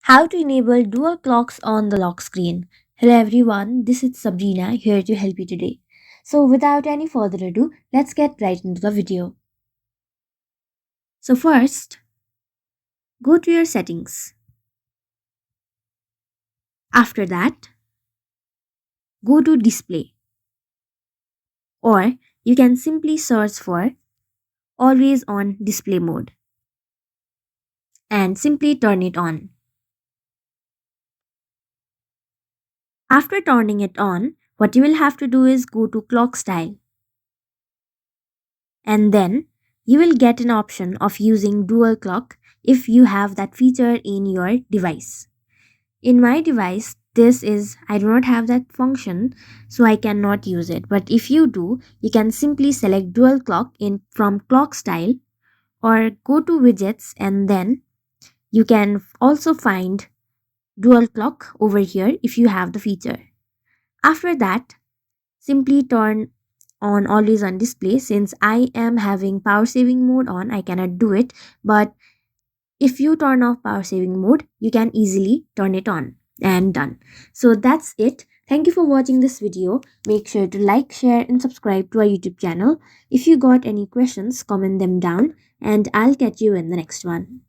How to enable dual clocks on the lock screen. Hello everyone, this is Sabrina here to help you today. So without any further ado, let's get right into the video. So first, go to your settings. After that, go to display, or you can simply search for always on display mode and simply turn it on. After turning it on, what you will have to do is go to clock style, and then you will get an option of using dual clock if you have that feature in your device. In my device, this is I do not have that function, so I cannot use it. But if you do, you can simply select dual clock in from clock style, or go to widgets, and then you can also find dual clock over here if you have the feature. After that, simply turn on always on display. Since I am having power saving mode on, I cannot do it, but if you turn off power saving mode, you can easily turn it on, and done. So that's it. Thank you for watching this video. Make sure to like, share and subscribe to our YouTube channel. If you got any questions, comment them down and I'll catch you in the next one.